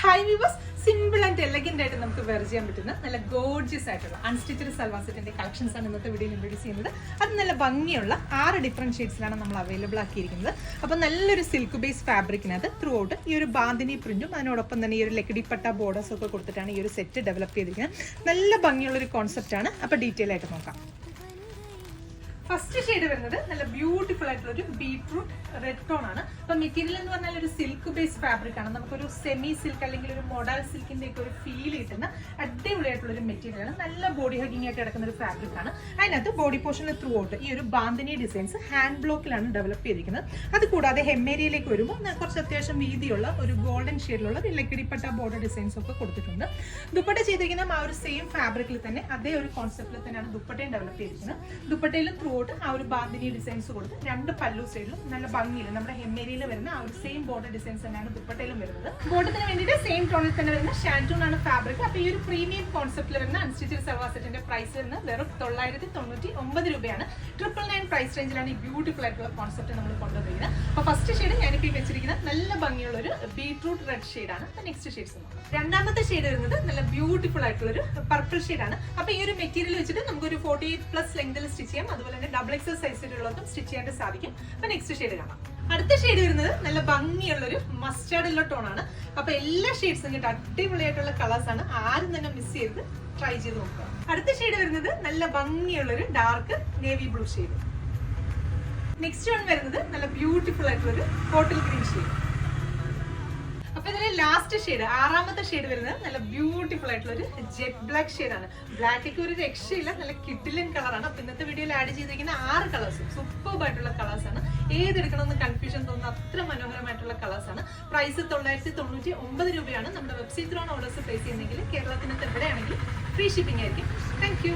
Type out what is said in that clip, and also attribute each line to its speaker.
Speaker 1: High viewers, simple and elegant ആയിട്ട് നമുക്ക് wear ചെയ്യാൻ പറ്റുന്ന നല്ല ഗോർജിയസ് ആയിട്ടുള്ള അൺസ്റ്റിച്ചഡ് സൽവാർ സെറ്റിന്റെ കളക്ഷൻസ് ആണ് ഇന്നത്തെ വീഡിയോയിൽ ഇൻട്രൊഡ്യൂസ് ചെയ്യുന്നത്. അത് നല്ല ഭംഗിയുള്ള 6 ഡിഫറെന്റ് ഷെയ്ഡ്സിലാണ് നമ്മൾ അവൈലബിൾ ആക്കിയിരിക്കുന്നത്. അപ്പോൾ നല്ലൊരു സിൽക്ക് ബേസ് ഫാബ്രിക്കിനകത്ത് ത്രൂ ഔട്ട് ഈ ഒരു ബാന്തിനി പ്രിന്റും അതിനോടൊപ്പം തന്നെ ഈ ഒരു ലക്കിടിപ്പട്ട ബോർഡേഴ്സ് ഒക്കെ കൊടുത്തിട്ടാണ് ഈ ഒരു സെറ്റ് ഡെവലപ്പ് ചെയ്തിരിക്കുന്നത്. നല്ല ഭംഗിയുള്ള ഒരു കോൺസെപ്റ്റ് ആണ്. അപ്പോൾ ഡീറ്റെയിൽ ആയിട്ട് നോക്കാം. ഫസ്റ്റ് ഷെയ്ഡ് വരുന്നത് നല്ല ബ്യൂട്ടിഫുൾ ആയിട്ടുള്ള ഒരു ബീട്രൂട്ട് റെഡ് ടോൺ ആണ്. അപ്പൊ മെറ്റീരിയൽ എന്ന് പറഞ്ഞാൽ ഒരു സിൽക്ക് ബേസ് ഫാബ്രിക് ആണ്. നമുക്കൊരു സെമി സിൽക്ക് അല്ലെങ്കിൽ ഒരു മോഡൽ സിൽക്കിന്റെ ഒക്കെ ഒരു ഫീൽ കിട്ടുന്ന അടിപൊളിയായിട്ടുള്ള ഒരു മെറ്റീരിയൽ ആണ്. നല്ല ബോഡി ഹഗിങ് ആയിട്ട് കിടക്കുന്ന ഒരു ഫാബ്രിക് ആണ്. അതിനകത്ത് ബോഡി പോർഷനിൽ ത്രൂ ഔട്ട് ഈ ഒരു ബാന്തിനി ഡിസൈൻസ് ഹാൻഡ് ബ്ലോക്കിലാണ് ഡെവലപ്പ് ചെയ്തിരിക്കുന്നത്. അത് കൂടാതെ ഹെമ്മേരിയയിലേക്ക് വരുമ്പോൾ കുറച്ച് അത്യാവശ്യം വീതിയുള്ള ഒരു ഗോൾഡൻ ഷെയ്ഡിലുള്ള ഒരു ലക്കിടിപ്പട്ട ബോർഡർ ഡിസൈൻസ് ഒക്കെ കൊടുത്തിട്ടുണ്ട്. ദുപ്പട്ട ചെയ്തിരിക്കുന്ന ആ ഒരു സെയിം ഫാബ്രിക്കിൽ തന്നെ അതേ ഒരു കോൺസെപ്റ്റിൽ തന്നെയാണ് ദുപ്പട്ടയും ഡെവലപ്പ് ചെയ്തിരിക്കുന്നത്. ദുപ്പട്ടയിലും ത്രൂ ആ ഒരു ബാന്തിനി ഡിസൈൻസ് കൊടുത്ത് 2 പല്ലു സൈഡിലും നല്ല ഭംഗിയിൽ നമ്മുടെ ഹെമ്മേരിയിൽ വരുന്ന ആ ഒരു സെയിം ബോർഡർ ഡിസൈൻസ് തന്നെയാണ് ദുപ്പട്ടയിലും വരുന്നത്. ബോർഡറിന് വേണ്ടിയിട്ട് സെയിം ടോണിൽ തന്നെ വരുന്ന ഷാൻറ്റൂൺ ആണ് ഫാബ്രിക്. അപ്പൊ ഈ ഒരു പ്രീമിയം കോൺസെപ്റ്റിൽ വരുന്ന അൺസ്റ്റിച്ചഡ് സൽവാർ സെറ്റിന്റെ പ്രൈസ് വരുന്നത് വെറും 999 രൂപയാണ്. 999 പ്രൈസ് റേഞ്ചിലാണ് ഈ ബ്യൂട്ടിഫുൾ ആയിട്ടുള്ള കോൺസെപ്റ്റ് നമ്മൾ കൊണ്ടുവരിക. അപ്പൊ ഫസ്റ്റ് ഷെയ്ഡ് ഞാനിപ്പോൾ വെച്ചിരിക്കുന്ന നല്ല ഭംഗിയുള്ള ഒരു ബീട്രൂട്ട് റെഡ് ഷെയ്ഡാണ്. നെക്സ്റ്റ് ഷെയ്ഡ്സ് നോക്കാം. രണ്ടാമത്തെ ഷെയ്ഡ് വരുന്നത് നല്ല ബ്യൂട്ടിഫുൾ ആയിട്ടുള്ള ഒരു പർപ്പിൾ ഷെയ്ഡാണ്. അപ്പൊ ഈ ഒരു മെറ്റീരിയൽ വെച്ചിട്ട് നമുക്ക് ഒരു 48+ ലെങ്തിൽ സ്റ്റിച്ച് ചെയ്യാം. അതുപോലെ തന്നെ ഡബിൾ എക്സൽ സൈസിലുള്ളതും സ്റ്റിച്ച് ചെയ്യാൻ സാധിക്കും. അപ്പൊ നെക്സ്റ്റ് ഷെയ്ഡ് കാണാം. അടുത്ത ഷെയ്ഡ് വരുന്നത് നല്ല ഭംഗിയുള്ള ഒരു മസ്റ്റാർഡ് യെല്ലോ ടോൺ ആണ്. അപ്പൊ എല്ലാ ഷെയ്ഡ്സും കിട്ടും അടിപൊളിയായിട്ടുള്ള കളേഴ്സ് ആണ്. ആരും തന്നെ മിസ് ചെയ്ത് ട്രൈ ചെയ്ത് നോക്കുക. അടുത്ത ഷെയ്ഡ് വരുന്നത് നല്ല ഭംഗിയുള്ള ഒരു dark navy blue shade. Next one വരുന്നത് നല്ല ബ്യൂട്ടിഫുൾ ആയിട്ടുള്ള ഒരു ബോട്ടിൽ ഗ്രീൻ ഷെയ്ഡ്. അപ്പൊ ഇതിലെ ലാസ്റ്റ് ഷെയ്ഡ് 6ാമത്തെ ഷെയ്ഡ് വരുന്നത് നല്ല ബ്യൂട്ടിഫുൾ ആയിട്ടുള്ള ഒരു ജെറ്റ് ബ്ലാക്ക് ഷെയ്ഡാണ്. ബ്ലാക്കൊക്കെ ഒരു രക്ഷയില്ല, നല്ല കിഡിലൻ കളറാണ്. അപ്പൊ ഇന്നത്തെ വീഡിയോയിൽ ആഡ് ചെയ്തിരിക്കുന്ന 6 കളേഴ്സും സൂപ്പർബ് ആയിട്ടുള്ള കളേഴ്സ് ആണ്. ഏതെടുക്കണമെന്ന് കൺഫ്യൂഷൻ തോന്നുന്ന അത്ര മനോഹരമായിട്ടുള്ള കളേഴ്സ് ആണ്. പ്രൈസ് 999 രൂപയാണ്. നമ്മുടെ വെബ്സൈറ്റ് ത്രൂ ഓർഡേഴ്സ് പ്ലേസ് ചെയ്യുന്നെങ്കിൽ കേരളത്തിനകത്ത് എവിടെയാണെങ്കിലും ഫ്രീ ഷിപ്പിംഗ് ആയിരിക്കും. Thank you.